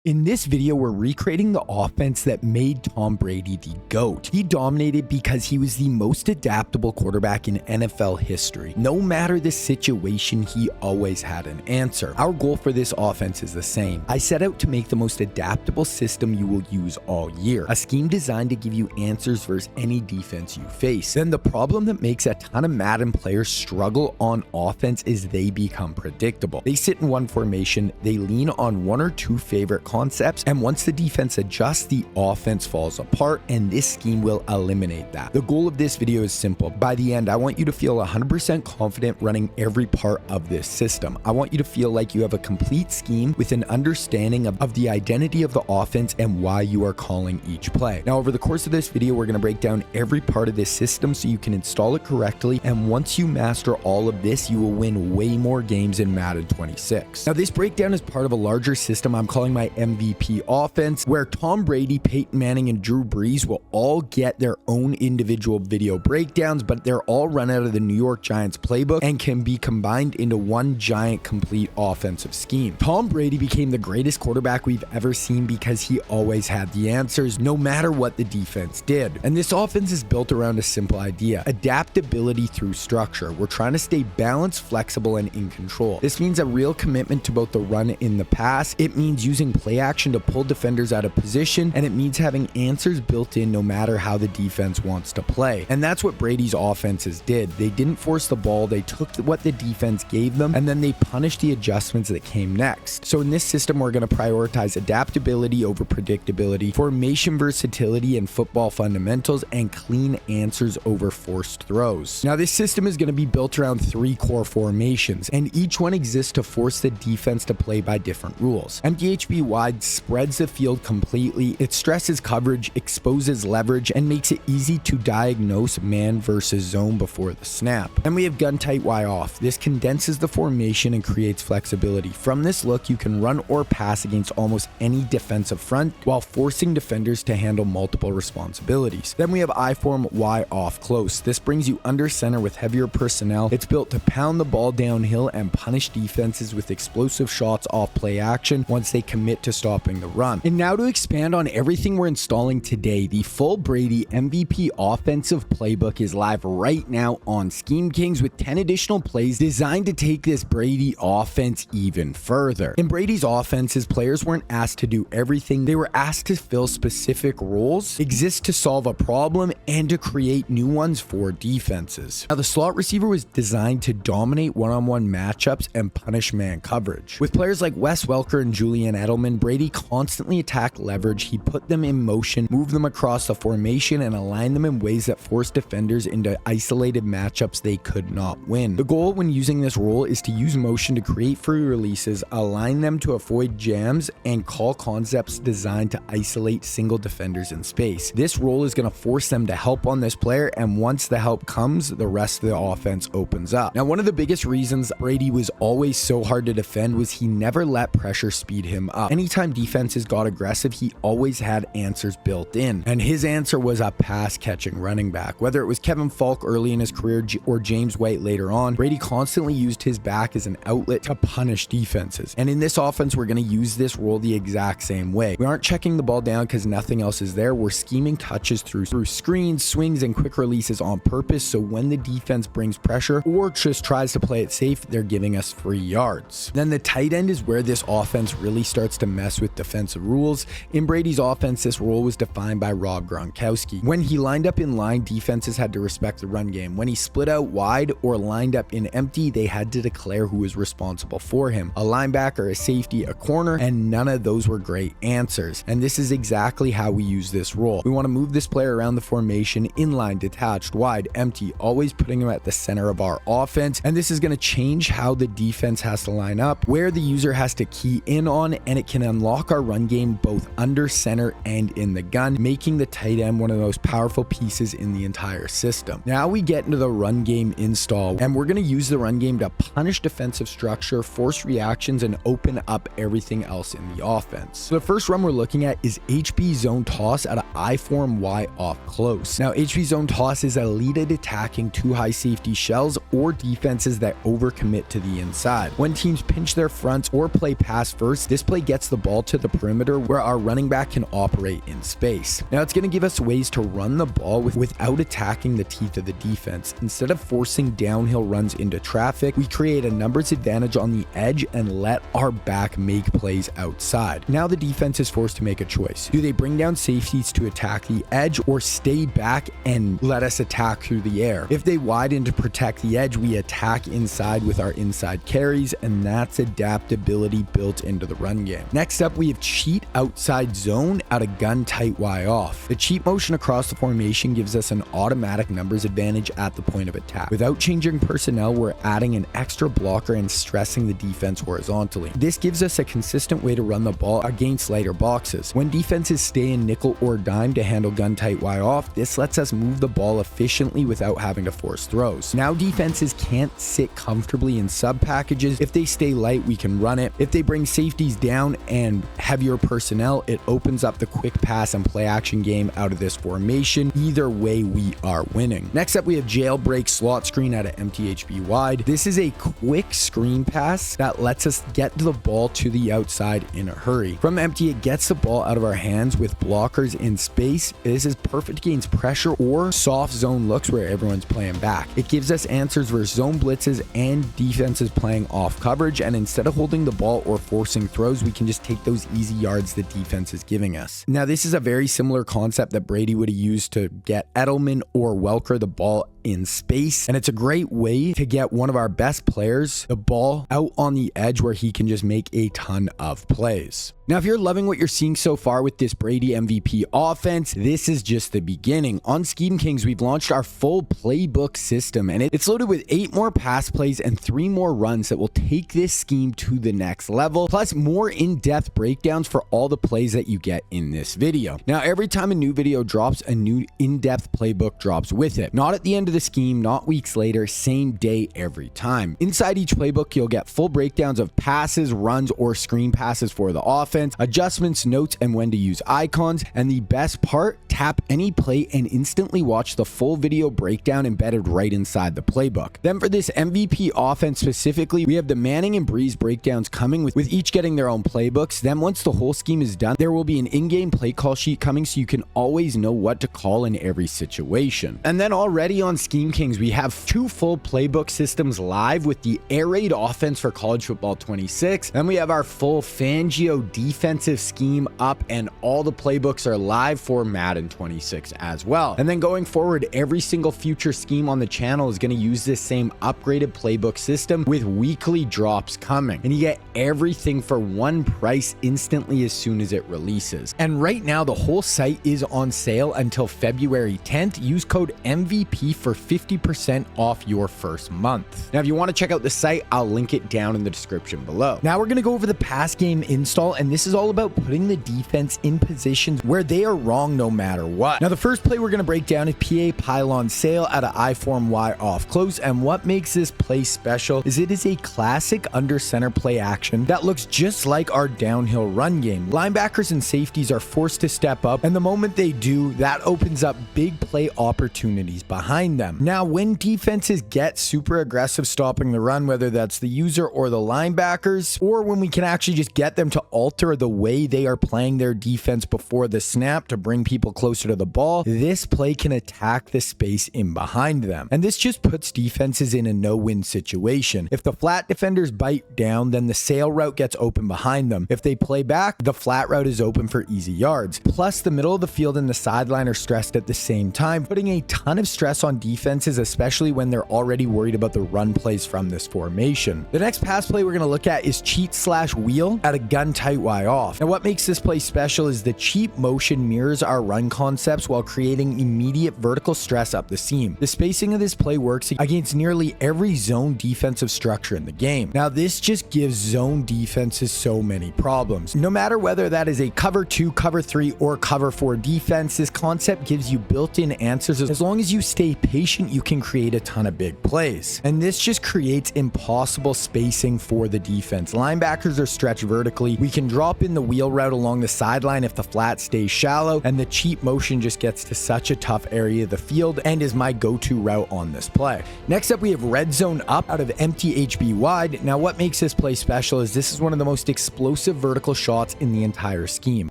In this video, we're recreating the offense that made Tom Brady the GOAT. He dominated because he was the most adaptable quarterback in NFL history. No matter the situation, he always had an answer. Our goal for this offense is the same. I set out to make the most adaptable system you will use all year, a scheme designed to give you answers versus any defense you face. Then the problem that makes a ton of Madden players struggle on offense is they become predictable. They sit in one formation, they lean on one or two favorite concepts, and once the defense adjusts, the offense falls apart, and this scheme will eliminate that. The goal of this video is simple. By the end, I want you to feel 100% confident running every part of this system. I want you to feel like you have a complete scheme with an understanding of the identity of the offense and why you are calling each play. Now, over the course of this video, we're going to break down every part of this system so you can install it correctly, and once you master all of this, you will win way more games in Madden 26. Now, this breakdown is part of a larger system I'm calling my MVP offense, where Tom Brady, Peyton Manning, and Drew Brees will all get their own individual video breakdowns, but they're all run out of the New York Giants playbook and can be combined into one giant complete offensive scheme. Tom Brady became the greatest quarterback we've ever seen because he always had the answers, no matter what the defense did. And this offense is built around a simple idea: adaptability through structure. We're trying to stay balanced, flexible, and in control. This means a real commitment to both the run and the pass. It means using play action to pull defenders out of position, and it means having answers built in no matter how the defense wants to play. And that's what Brady's offenses did. They didn't force the ball, they took what the defense gave them, and then they punished the adjustments that came next. So in this system, we're going to prioritize adaptability over predictability, formation versatility and football fundamentals, and clean answers over forced throws. Now, this system is going to be built around three core formations, and each one exists to force the defense to play by different rules. MDHB wide spreads the field completely. It stresses coverage, exposes leverage, and makes it easy to diagnose man versus zone before the snap. And we have gun tight Y off. This condenses the formation and creates flexibility. From this look, you can run or pass against almost any defensive front while forcing defenders to handle multiple responsibilities. Then we have I form Y off close. This brings you under center with heavier personnel. It's built to pound the ball downhill and punish defenses with explosive shots off play action once they commit to stopping the run. And now to expand on everything we're installing today, the full Brady MVP offensive playbook is live right now on Scheme Kings with 10 additional plays designed to take this Brady offense even further. In Brady's offenses, players weren't asked to do everything. They were asked to fill specific roles, exist to solve a problem, and to create new ones for defenses. Now, the slot receiver was designed to dominate one-on-one matchups and punish man coverage. With players like Wes Welker and Julian Edelman, Brady constantly attacked leverage. He put them in motion, moved them across the formation, and aligned them in ways that forced defenders into isolated matchups they could not win. The goal when using this role is to use motion to create free releases, align them to avoid jams, and call concepts designed to isolate single defenders in space. This role is going to force them to help on this player, and once the help comes, the rest of the offense opens up. Now, one of the biggest reasons Brady was always so hard to defend was he never let pressure speed him up. Anytime defenses got aggressive, he always had answers built in, and his answer was a pass-catching running back. Whether it was Kevin Falk early in his career or James White later on, Brady constantly used his back as an outlet to punish defenses. And in this offense, we're going to use this role the exact same way. We aren't checking the ball down because nothing else is there. We're scheming touches through screens, swings, and quick releases on purpose, so when the defense brings pressure or just tries to play it safe, they're giving us free yards. Then the tight end is where this offense really starts to mess with defensive rules. In Brady's offense, this role was defined by Rob Gronkowski. When he lined up in line, defenses had to respect the run game. When he split out wide or lined up in empty, they had to declare who was responsible for him: a linebacker, a safety, a corner, and none of those were great answers. And this is exactly how we use this role. We want to move this player around the formation, inline, detached, wide, empty, always putting him at the center of our offense. And this is going to change how the defense has to line up, where the user has to key in on, and it can unlock our run game both under center and in the gun, making the tight end one of the most powerful pieces in the entire system. Now we get into the run game install, and we're going to use the run game to punish defensive structure, force reactions, and open up everything else in the offense. So the first run we're looking at is HB zone toss out of I form Y off close. Now, HB zone toss is a lead at attacking two high safety shells or defenses that overcommit to the inside. When teams pinch their fronts or play pass first, this play gets the ball to the perimeter where our running back can operate in space. Now it's going to give us ways to run the ball without attacking the teeth of the defense. Instead of forcing downhill runs into traffic, we create a numbers advantage on the edge and let our back make plays outside. Now the defense is forced to make a choice. Do they bring down safeties to attack the edge or stay back and let us attack through the air? If they widen to protect the edge, we attack inside with our inside carries, and that's adaptability built into the run game. Next up, we have cheat outside zone out of gun tight Y off. The cheat motion across the formation gives us an automatic numbers advantage at the point of attack. Without changing personnel, we're adding an extra blocker and stressing the defense horizontally. This gives us a consistent way to run the ball against lighter boxes. When defenses stay in nickel or dime to handle gun tight Y off, this lets us move the ball efficiently without having to force throws. Now defenses can't sit comfortably in sub packages. If they stay light, we can run it. If they bring safeties down and heavier personnel, it opens up the quick pass and play action game out of this formation. Either way, we are winning. Next up, we have jailbreak slot screen out of MTHB wide. This is a quick screen pass that lets us get the ball to the outside in a hurry. From empty, it gets the ball out of our hands with blockers in space. This is perfect against pressure or soft zone looks where everyone's playing back. It gives us answers versus zone blitzes and defenses playing off coverage, and instead of holding the ball or forcing throws, we can just take those easy yards the defense is giving us. Now, this is a very similar concept that Brady would have used to get Edelman or Welker the ball in space, and it's a great way to get one of our best players the ball out on the edge where he can just make a ton of plays. Now, if you're loving what you're seeing so far with this Brady MVP offense, this is just the beginning. On Scheme Kings, we've launched our full playbook system, and it's loaded with 8 more pass plays and 3 more runs that will take this scheme to the next level, plus more in-depth breakdowns for all the plays that you get in this video. Now, every time a new video drops, a new in-depth playbook drops with it. Not at the end of the scheme, not weeks later, same day every time. Inside each playbook, you'll get full breakdowns of passes, runs, or screen passes for the offense, adjustments, notes, and when to use icons. And the best part, tap any play and instantly watch the full video breakdown embedded right inside the playbook. Then for this MVP offense specifically, we have the Manning and Brees breakdowns coming with each getting their own playbooks. Then once the whole scheme is done, there will be an in-game play call sheet coming so you can always know what to call in every situation. And then already on Scheme Kings, we have 2 full playbook systems live with the air raid offense for College Football 26. Then we have our full Fangio defensive scheme up, and all the playbooks are live for Madden 26 as well. And then going forward, every single future scheme on the channel is going to use this same upgraded playbook system with weekly drops coming, and you get everything for one price instantly as soon as it releases. And right now the whole site is on sale until February 10th. Use code MVP for 50% off your first month. Now if you want to check out the site, I'll link it down in the description below. Now we're going to go over the pass game install, and this is all about putting the defense in positions where they are wrong no matter what. Now the first play we're going to break down is PA pylon sail out of I form Y off close, and what makes this play special is it is a classic under center play action that looks just like our downhill run game. Linebackers and safeties are forced to step up, and the moment they do, that opens up big play opportunities behind them. Now when defenses get super aggressive stopping the run, whether that's the user or the linebackers, or when we can actually just get them to alter the way they are playing their defense before the snap to bring people closer to the ball, this play can attack the space in behind them. And this just puts defenses in a no-win situation. If the flat defenders bite down, then the sail route gets open behind them. If they play back, the flat route is open for easy yards. Plus, the middle of the field and the sideline are stressed at the same time, putting a ton of stress on defenses, especially when they're already worried about the run plays from this formation. The next pass play we're going to look at is cheat slash wheel at a gun tight Y off. Now what makes this play special is the cheat motion mirrors our run concepts while creating immediate vertical stress up the seam. The spacing of this play works against nearly every zone defensive structure in the game. Now this just gives zone defenses so many problems. No matter whether that is a cover 2, cover 3, or cover 4 defense, this concept gives you built-in answers. As long as you stay patient, you can create a ton of big plays. And this just creates impossible spacing for the defense. Linebackers are stretched vertically. We can drop in the wheel route along the sideline if the flat stays shallow, and the cheat motion just gets to such a tough area of the field and is my go-to route on this play. Next up, we have red zone up out of empty HB wide. Now what makes this play special is this is one of the most explosive explosive vertical shots in the entire scheme.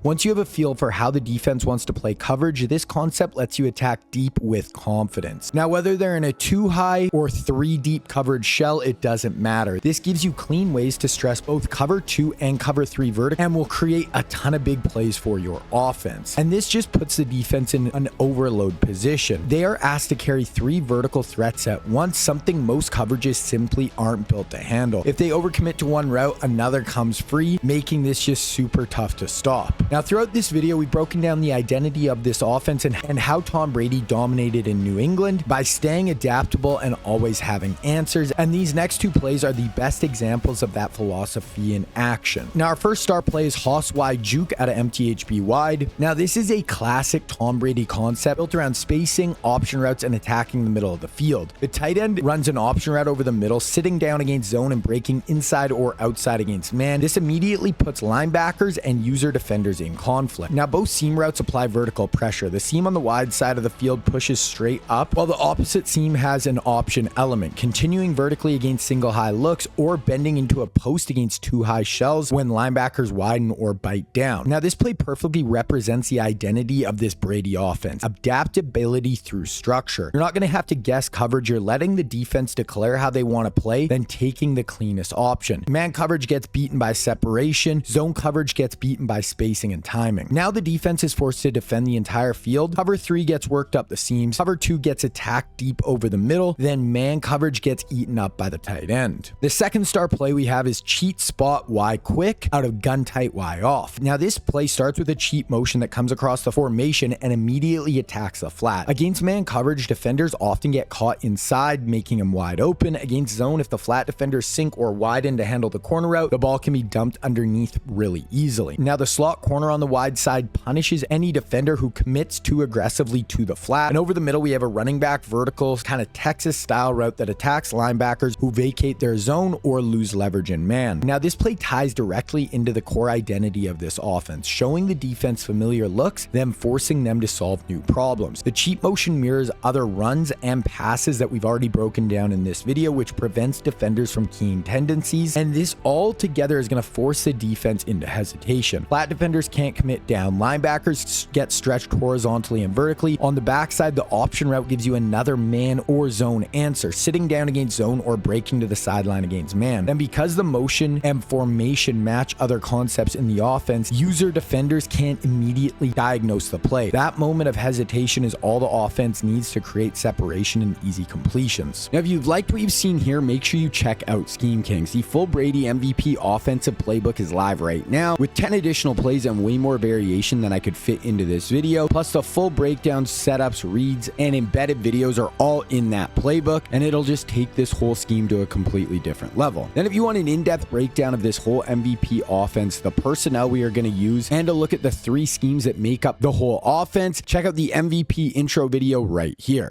Once you have a feel for how the defense wants to play coverage, this concept lets you attack deep with confidence. Now, whether they're in a 2 high or 3 deep coverage shell, it doesn't matter. This gives you clean ways to stress both cover 2 and cover 3 vertical and will create a ton of big plays for your offense. And this just puts the defense in an overload position. They are asked to carry 3 vertical threats at once, something most coverages simply aren't built to handle. If they overcommit to one route, another comes free, making this just super tough to stop. Now, throughout this video, we've broken down the identity of this offense and how Tom Brady dominated in New England by staying adaptable and always having answers. And these next 2 plays are the best examples of that philosophy in action. Now, our first star play is Hoss wide juke out of MTHB wide. Now, this is a classic Tom Brady concept built around spacing, option routes, and attacking the middle of the field. The tight end runs an option route over the middle, sitting down against zone and breaking inside or outside against man. This immediately puts linebackers and user defenders in conflict. Now, both seam routes apply vertical pressure. The seam on the wide side of the field pushes straight up, while the opposite seam has an option element, continuing vertically against single high looks or bending into a post against 2 high shells when linebackers widen or bite down. Now, this play perfectly represents the identity of this Brady offense: adaptability through structure. You're not going to have to guess coverage. You're letting the defense declare how they want to play, then taking the cleanest option. Man coverage gets beaten by separation. Zone coverage gets beaten by spacing and timing. Now the defense is forced to defend the entire field. Cover 3 gets worked up the seams. Cover 2 gets attacked deep over the middle. Then man coverage gets eaten up by the tight end. The second star play we have is cheat spot Y quick out of gun tight Y off. Now this play starts with a cheat motion that comes across the formation and immediately attacks the flat. Against man coverage, defenders often get caught inside, making them wide open. Against zone, if the flat defenders sink or widen to handle the corner route, the ball can be dumped underneath really easily. Now the slot corner on the wide side punishes any defender who commits too aggressively to the flat. And over the middle, we have a running back vertical kind of Texas style route that attacks linebackers who vacate their zone or lose leverage in man. Now this play ties directly into the core identity of this offense, showing the defense familiar looks, then forcing them to solve new problems. The cheat motion mirrors other runs and passes that we've already broken down in this video, which prevents defenders from keying tendencies, and this all together is going to force the defense into hesitation. Flat defenders can't commit down. Linebackers get stretched horizontally and vertically. On the backside, the option route gives you another man or zone answer, sitting down against zone or breaking to the sideline against man. Then because the motion and formation match other concepts in the offense, user defenders can't immediately diagnose the play. That moment of hesitation is all the offense needs to create separation and easy completions. Now, if you've liked what you've seen here, make sure you check out Scheme Kings. The full Brady MVP offensive playbook is live right now with 10 additional plays and way more variation than I could fit into this video. Plus the full breakdowns, setups, reads, and embedded videos are all in that playbook, and it'll just take this whole scheme to a completely different level. Then if you want an in-depth breakdown of this whole MVP offense, the personnel we are going to use, and a look at the 3 schemes that make up the whole offense, check out the MVP intro video right here.